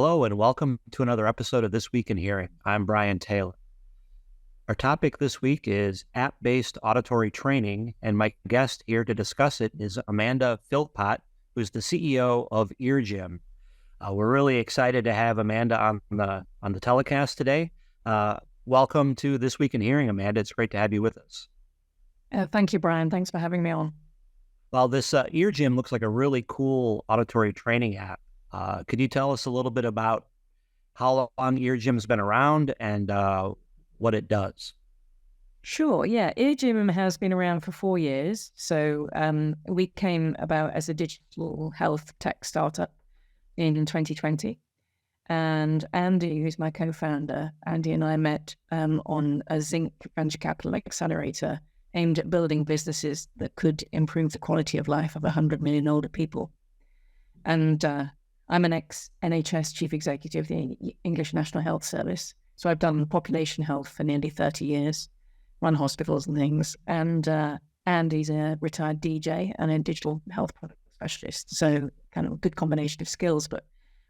Hello and welcome to another episode of This Week in Hearing. I'm Brian Taylor. Our topic this week is app-based auditory training, and my guest here to discuss it is Amanda Philpott, who's the CEO of Eargym. We're really excited to have Amanda on the telecast today. Welcome to This Week in Hearing, Amanda. It's great to have you with us. Thank you, Brian. Thanks for having me on. Well, this Eargym looks like a really cool auditory training app. Could you tell us a little bit about how long Eargym's been around and what it does? Sure. Yeah. Eargym has been around for 4 years. So we came about as a digital health tech startup in 2020. And Andy, who's my co-founder, Andy and I met on a Zinc venture capital accelerator aimed at building businesses that could improve the quality of life of 100 million older people. And I'm an ex-NHS chief executive of the English National Health Service. So I've done population health for nearly 30 years, run hospitals and things. And Andy's a retired DJ and a digital health product specialist. So kind of a good combination of skills. But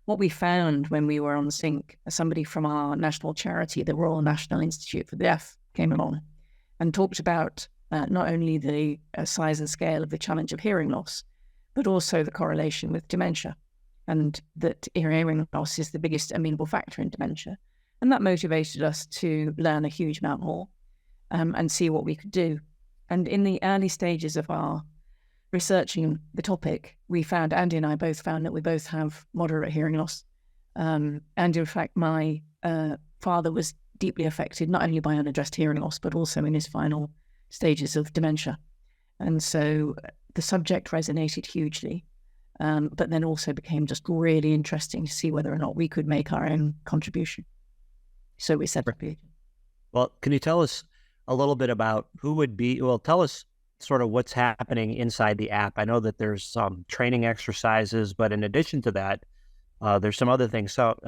what we found when we were on Sync, somebody from our national charity, the Royal National Institute for the Deaf, came along and talked about not only the size and scale of the challenge of hearing loss, but also the correlation with dementia, and that hearing loss is the biggest amenable factor in dementia. And that motivated us to learn a huge amount more and see what we could do. And in the early stages of our researching the topic, Andy and I both found that we both have moderate hearing loss. And in fact, my father was deeply affected, not only by unaddressed hearing loss, but also in his final stages of dementia. And so the subject resonated hugely. But then also became just really interesting to see whether or not we could make our own contribution. So we set up. Well, can you tell us a little bit about tell us sort of what's happening inside the app. I know that there's some training exercises, but in addition to that, there's some other things. So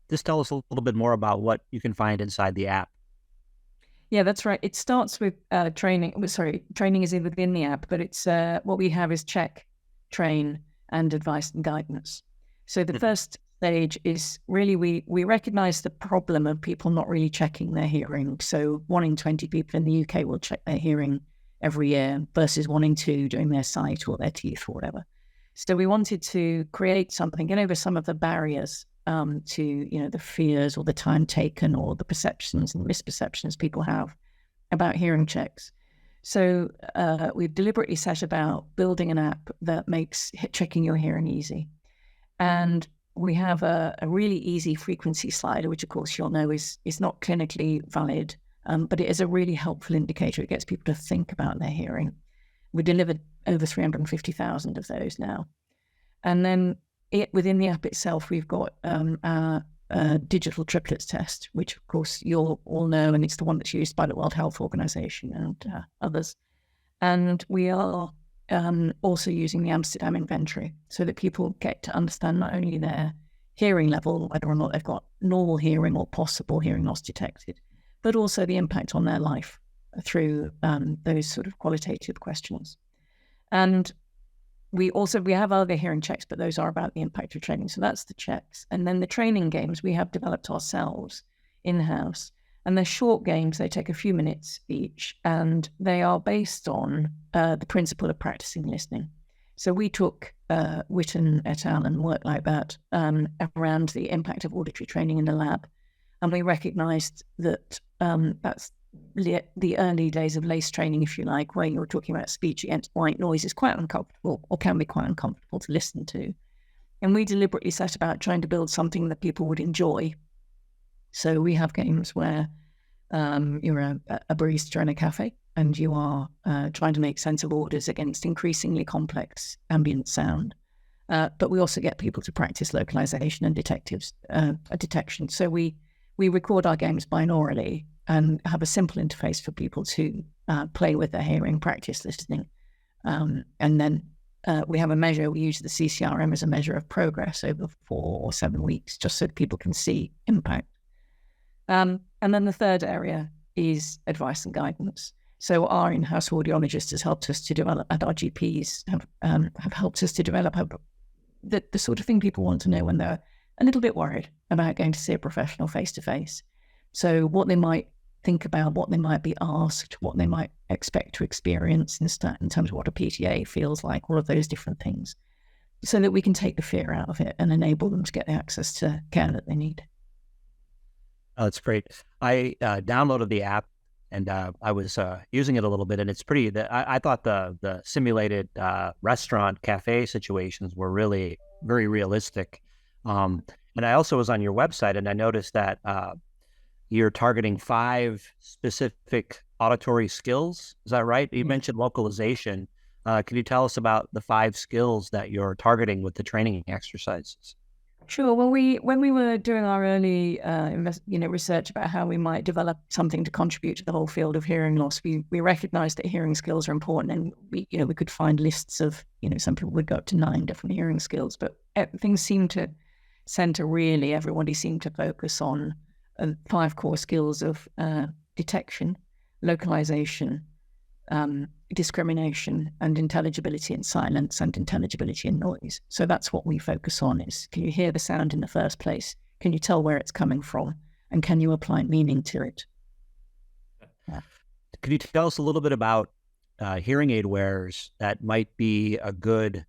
just tell us a little bit more about what you can find inside the app. Yeah, that's right. It starts with training. Training is within the app, but it's what we have is check, train, and advice and guidance. So the first stage is really we recognize the problem of people not really checking their hearing. So 1 in 20 people in the UK will check their hearing every year versus 1 in 2 doing their sight or their teeth or whatever. So we wanted to create something, get over some of the barriers to the fears or the time taken or the perceptions and misperceptions people have about hearing checks. So we've deliberately set about building an app that makes checking your hearing easy. And we have a really easy frequency slider, which of course you'll know is not clinically valid, but it is a really helpful indicator. It gets people to think about their hearing. We delivered over 350,000 of those now. And then within the app itself, we've got our digital triplets test, which of course you'll all know, and it's the one that's used by the World Health Organization and others. And we are also using the Amsterdam inventory so that people get to understand not only their hearing level, whether or not they've got normal hearing or possible hearing loss detected, but also the impact on their life through those sort of qualitative questions. And we have other hearing checks, but those are about the impact of training. So that's the checks. And then the training games we have developed ourselves in-house. And they're short games. They take a few minutes each. And they are based on the principle of practicing listening. So we took Witten et al. And work like that around the impact of auditory training in the lab. And we recognized that that's the early days of LACE training, if you like, where you're talking about speech against white noise is quite uncomfortable or can be quite uncomfortable to listen to. And we deliberately set about trying to build something that people would enjoy. So we have games where you're a barista in a cafe and you are trying to make sense of orders against increasingly complex ambient sound. But we also get people to practice localization and detection. So we record our games binaurally and have a simple interface for people to play with their hearing, practice listening. And then we have a measure, we use the CCRM as a measure of progress over 4 or 7 weeks, just so that people can see impact. And then the third area is advice and guidance. So our in-house audiologist has helped us to develop, and our GPs have helped us to develop the sort of thing people want to know when they're a little bit worried about going to see a professional face-to-face. So what they might think about, what they might be asked, what they might expect to experience in terms of what a PTA feels like, all of those different things, so that we can take the fear out of it and enable them to get the access to care that they need. Oh, that's great. I downloaded the app and I was using it a little bit, and it's pretty. I thought the simulated restaurant cafe situations were really very realistic. And I also was on your website, and I noticed that you're targeting 5 specific auditory skills. Is that right? You mentioned localization. Can you tell us about the 5 skills that you're targeting with the training exercises? Sure. Well, when we were doing our early research about how we might develop something to contribute to the whole field of hearing loss, we recognized that hearing skills are important, and we could find lists of, some people would go up to 9 different hearing skills, but things seemed to center, really, everybody seemed to focus on 5 core skills of detection, localization, discrimination, and intelligibility in silence, and intelligibility in noise. So that's what we focus on: is, can you hear the sound in the first place? Can you tell where it's coming from? And can you apply meaning to it? Yeah. Could you tell us a little bit about hearing aid wearers that might be a good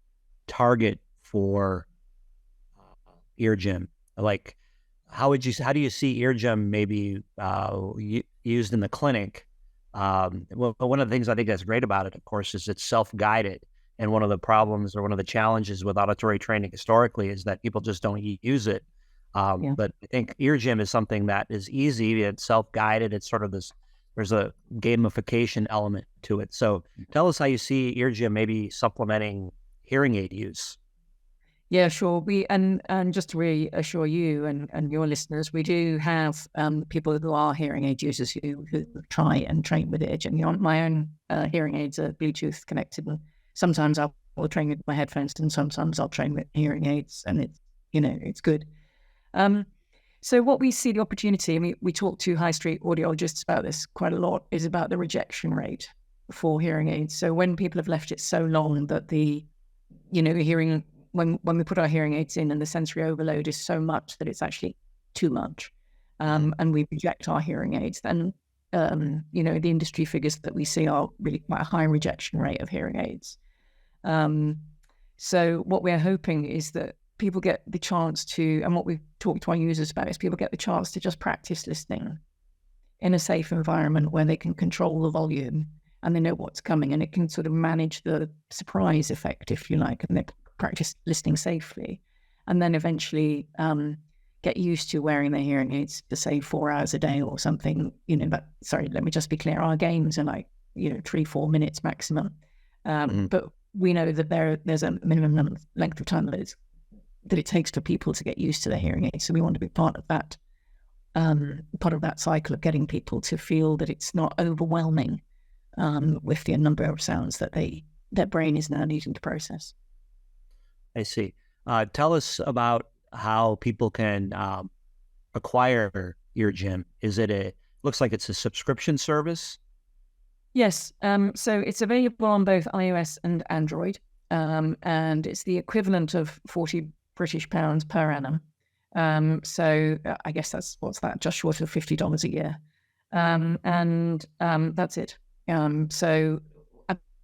target for Eargym? Like, how do you see Eargym maybe used in the clinic? Well, one of the things I think that's great about it, of course, is it's self-guided. And one of the problems, or one of the challenges with auditory training historically, is that people just don't use it. But I think Eargym is something that is easy. It's self-guided. It's sort of there's a gamification element to it. So tell us how you see Eargym maybe supplementing hearing aid use. Yeah, sure. And just to reassure you and your listeners, we do have people who are hearing aid users who try and train with Eargym. My own hearing aids are Bluetooth connected, and sometimes I will train with my headphones, and sometimes I'll train with hearing aids, and it's good. So what we see the opportunity, and we talk to high street audiologists about this quite a lot, is about the rejection rate for hearing aids. So when people have left it so long that the hearing, when we put our hearing aids in and the sensory overload is so much that it's actually too much, and we reject our hearing aids, then the industry figures that we see are really quite a high rejection rate of hearing aids. So what we're hoping is that people get the chance to, and what we've talked to our users about, is people get the chance to just practice listening in a safe environment where they can control the volume and they know what's coming, and it can sort of manage the surprise effect, if you like, and they practice listening safely, and then eventually get used to wearing their hearing aids for, say, 4 hours a day or something. But sorry, let me just be clear, our games are like 3-4 minutes maximum, but we know that there's a minimum length of time that it takes for people to get used to their hearing aids. So we want to be part of that cycle of getting people to feel that it's not overwhelming with the number of sounds that their brain is now needing to process. I see. Tell us about how people can acquire Eargym. Looks like it's a subscription service? Yes. So it's available on both iOS and Android, and it's the equivalent of £40 per annum. So I guess what's that? Just short of $50 a year. And that's it. So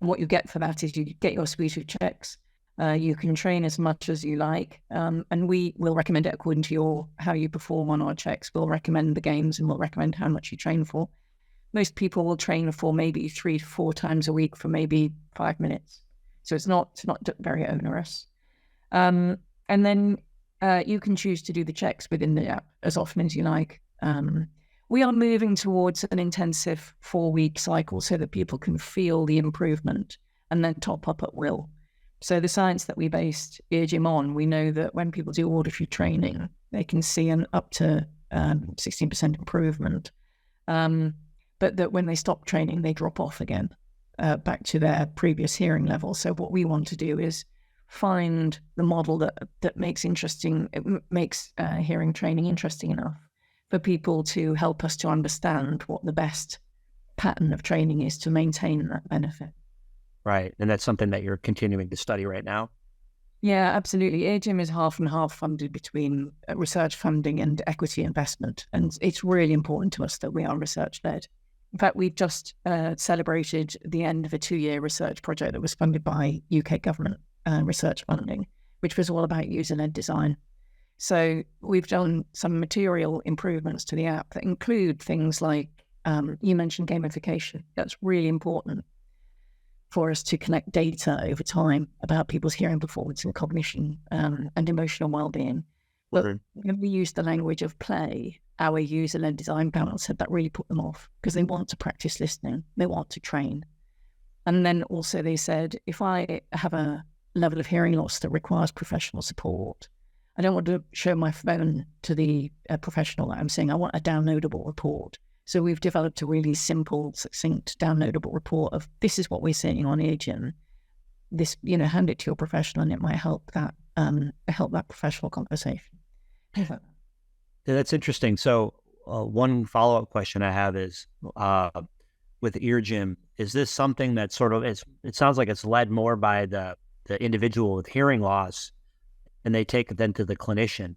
what you get for that is you get your suite of checks. You can train as much as you like, and we will recommend it according to how you perform on our checks. We'll recommend the games, and we'll recommend how much you train for. Most people will train for maybe 3 to 4 times a week for maybe 5 minutes. So it's not very onerous. And then you can choose to do the checks within the app as often as you like. We are moving towards an intensive 4-week cycle so that people can feel the improvement and then top up at will. So the science that we based Eargym on, we know that when people do auditory training, they can see an up to 16% improvement. But that when they stop training, they drop off again back to their previous hearing level. So what we want to do is find the model that makes hearing training interesting enough for people to help us to understand what the best pattern of training is to maintain that benefit. Right. And that's something that you're continuing to study right now? Yeah, absolutely. Eargym is half and half funded between research funding and equity investment. And it's really important to us that we are research led. In fact, we've just celebrated the end of a 2-year research project that was funded by UK government research funding, which was all about user-led design. So we've done some material improvements to the app that include things like, you mentioned gamification. That's really important for us to collect data over time about people's hearing performance and cognition and emotional well-being. Well, when we use the language of play, our user-led design panel said that really put them off because they want to practice listening, they want to train. And then also they said, if I have a level of hearing loss that requires professional support, I don't want to show my phone to the professional that I'm seeing. I want a downloadable report. So we've developed a really simple, succinct, downloadable report of this is what we're seeing on Eargym. This, hand it to your professional, and it might help that professional conversation. Yeah, that's interesting. So one follow-up question I have is with Eargym, is this something that sort of it sounds like it's led more by the individual with hearing loss, and they take it then to the clinician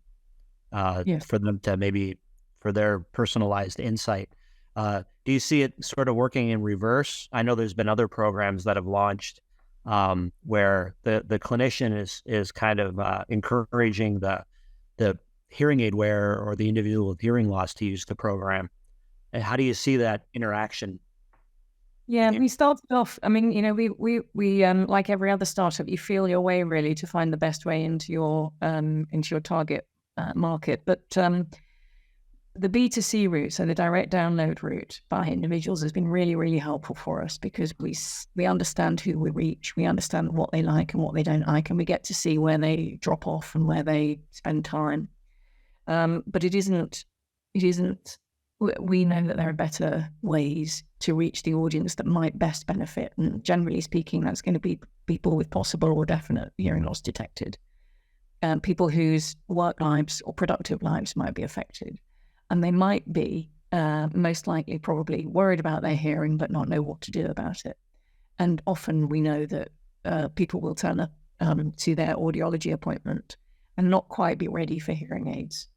Yes. for them to maybe for their personalized insight. Do you see it sort of working in reverse? I know there's been other programs that have launched where the clinician is kind of encouraging the hearing aid wearer or the individual with hearing loss to use the program. And how do you see that interaction? Yeah, we started off, we like every other startup, you feel your way really to find the best way into your target market. But the B2C route, so the direct download route by individuals, has been really, really helpful for us because we understand who we reach, we understand what they like and what they don't like, and we get to see where they drop off and where they spend time. But it isn't. We know that there are better ways to reach the audience that might best benefit, and generally speaking, that's going to be people with possible or definite hearing loss detected, people whose work lives or productive lives might be affected. And they might be most likely probably worried about their hearing but not know what to do about it. And often we know that people will turn up to their audiology appointment and not quite be ready for hearing aids,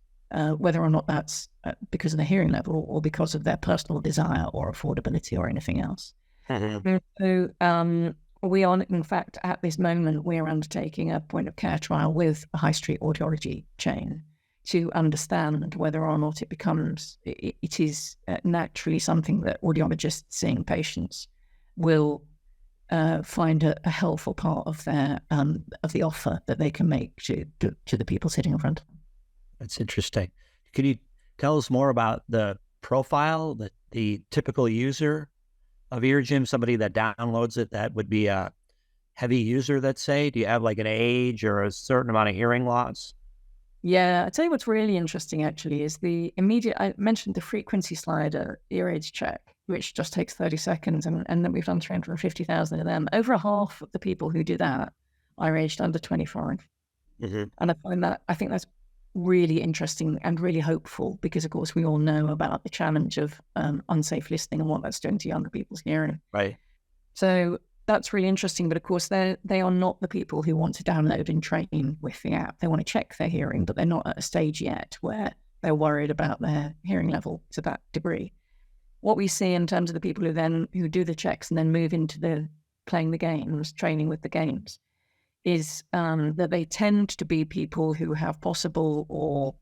whether or not that's because of the hearing level or because of their personal desire or affordability or anything else. So we are, in fact, at this moment, we're undertaking a point of care trial with a high street audiology chain to understand whether or not it is naturally something that audiologists seeing patients will find a helpful part of their of the offer that they can make to the people sitting in front of them. That's interesting. Can you tell us more about the profile, the typical user of Eargym, somebody that downloads it that would be a heavy user, let's say? Do you have like an age or a certain amount of hearing loss? Yeah, I'd say what's really interesting actually is I mentioned the frequency slider ear age check, which just takes 30 seconds, and then we've done 350,000 of them. Over half of the people who do that are aged under 25. And I think that's really interesting and really hopeful because, of course, we all know about the challenge of unsafe listening and what that's doing to younger people's hearing. Right. So that's really interesting. But of course, they are not the people who want to download and train with the app. They want to check their hearing, but they're not at a stage yet where they're worried about their hearing level to that degree. What we see in terms of the people who do the checks and then move into the playing the games, training with the games, is that they tend to be people who have possible or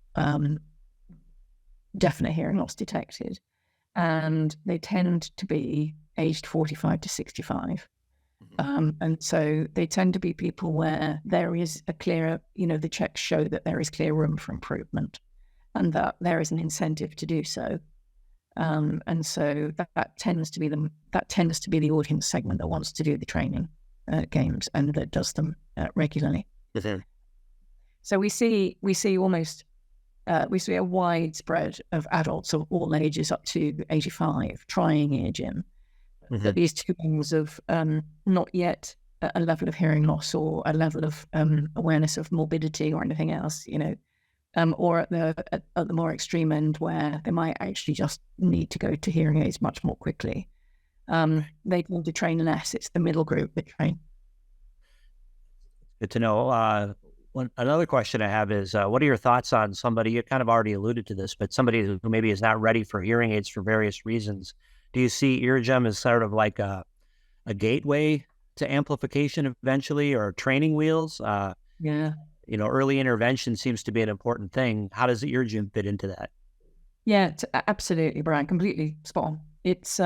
definite hearing loss detected. And they tend to be aged 45 to 65. And so they tend to be people where there is a clear, the checks show that there is clear room for improvement and that there is an incentive to do so. And so that tends to be the audience segment that wants to do the training games and that does them regularly. So we see almost we see a wide spread of adults of all ages up to 85 trying Eargym. But these two things of not yet a level of hearing loss or a level of awareness of morbidity or anything else, or at the more extreme end where they might actually just need to go to hearing aids much more quickly. They tend to train less. It's the middle group that train. Good to know. Another question I have is, what are your thoughts on somebody, you kind of already alluded to this, but somebody who maybe is not ready for hearing aids for various reasons? Do you see Eargym as sort of like a gateway to amplification eventually, or training wheels? Yeah. Early intervention seems to be an important thing. How does the Eargym fit into that? Yeah, absolutely, Brian. Completely spot on. It's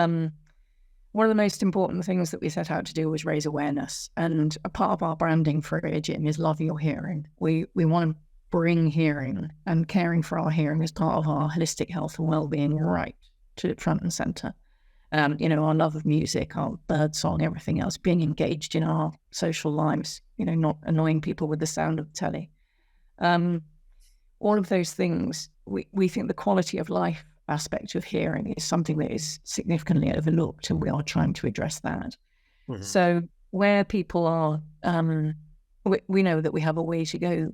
one of the most important things that we set out to do was raise awareness. And a part of our branding for Eargym is love your hearing. We want to bring hearing and caring for our hearing as part of our holistic health and well-being right to front and center. Our love of music, our bird song, everything else, being engaged in our social lives, not annoying people with the sound of the telly. All of those things, we think the quality of life aspect of hearing is something that is significantly overlooked, and we are trying to address that. Mm-hmm. So where people are, we know that we have a way to go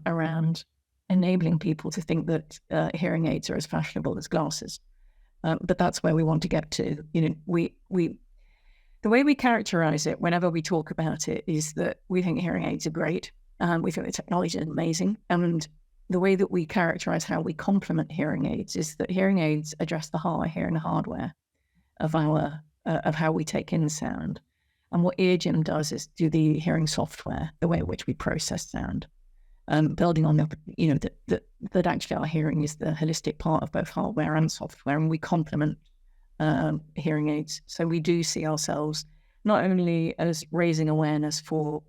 around enabling people to think that hearing aids are as fashionable as glasses. But that's where we want to get to. The way we characterize it whenever we talk about it is that we think hearing aids are great. We think the technology is amazing. And the way that we characterize how we complement hearing aids is that hearing aids address the hard hearing hardware of how we take in sound. And what Eargym does is do the hearing software, the way in which we process sound. Building on that actually our hearing is the holistic part of both hardware and software, and we complement hearing aids. So we do see ourselves not only as raising awareness for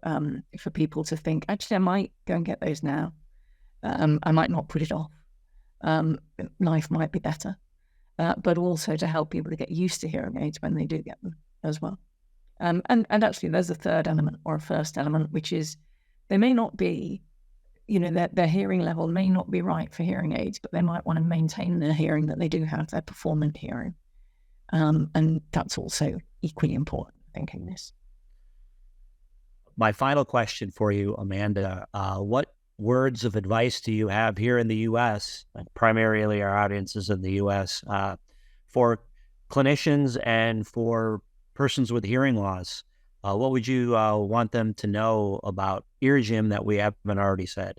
people to think, actually, I might go and get those now. I might not put it off. Life might be better, but also to help people to get used to hearing aids when they do get them as well. And actually, there's a third element or a first element, which is they may not be. Their hearing level may not be right for hearing aids, but they might want to maintain the hearing that they do have, their performant hearing. And that's also equally important, I think, in this. My final question for you, Amanda, what words of advice do you have here in the U.S., primarily our audience is in the U.S., for clinicians and for persons with hearing loss? What would you want them to know about Eargym that we haven't already said?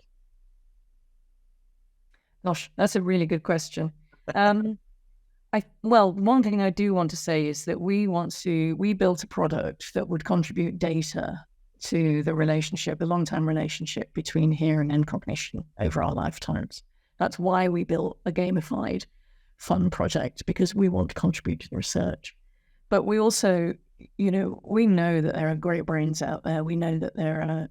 Gosh, that's a really good question. One thing I do want to say is that we built a product that would contribute data to the long-term relationship between hearing and cognition over our lifetimes. That's why we built a gamified fun project, because we want to contribute to the research. But we also, we know that there are great brains out there. We know that there are,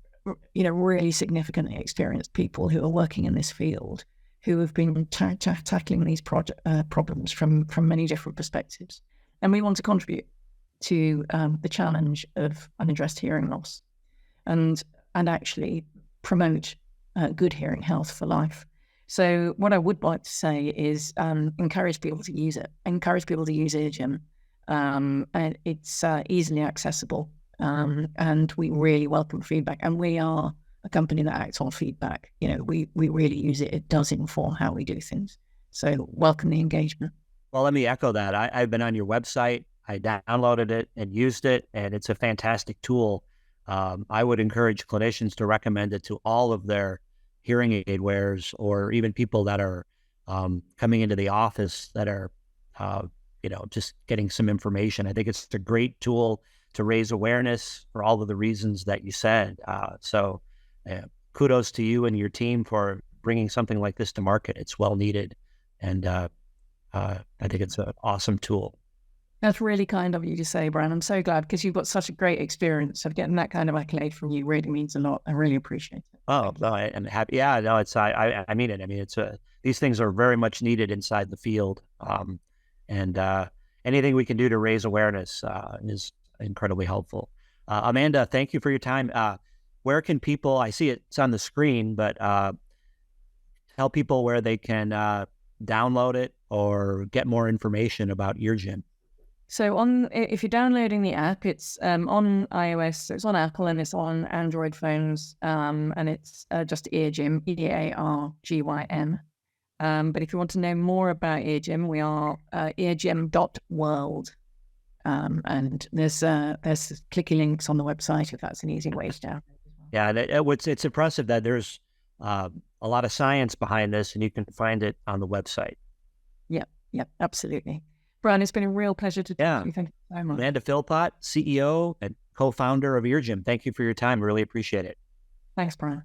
really significantly experienced people who are working in this field, who have been tackling these problems from many different perspectives. And we want to contribute to the challenge of unaddressed hearing loss and actually promote good hearing health for life. So what I would like to say is encourage people to use it, encourage people to use Eargym. And it's easily accessible, and we really welcome feedback. And we are a company that acts on feedback. We really use it. It does inform how we do things. So welcome the engagement. Well, let me echo that. I've been on your website. I downloaded it and used it, and it's a fantastic tool. I would encourage clinicians to recommend it to all of their hearing aid wearers, or even people that are coming into the office that are just getting some information. I think it's a great tool to raise awareness for all of the reasons that you said. So kudos to you and your team for bringing something like this to market. It's well needed. And I think it's an awesome tool. That's really kind of you to say, Brian. I'm so glad, because you've got such a great experience of getting that kind of accolade from you. Really means a lot. I really appreciate it. Oh, no, I'm happy. Yeah, no, I mean it. I mean, it's these things are very much needed inside the field. And anything we can do to raise awareness is incredibly helpful. Amanda, thank you for your time. Where can people, I see it's on the screen, but tell people where they can download it or get more information about Eargym. So if you're downloading the app, it's on iOS, so it's on Apple, and it's on Android phones, and it's just Eargym, EARGYM. But if you want to know more about Eargym, we are eargym.world. And there's clicky links on the website if that's an easy way to download. Yeah, it's impressive that there's a lot of science behind this, and you can find it on the website. Yep, absolutely. Brian, it's been a real pleasure to talk to you. Thank you so much. Amanda Philpott, CEO and co-founder of Eargym. Thank you for your time. Really appreciate it. Thanks, Brian.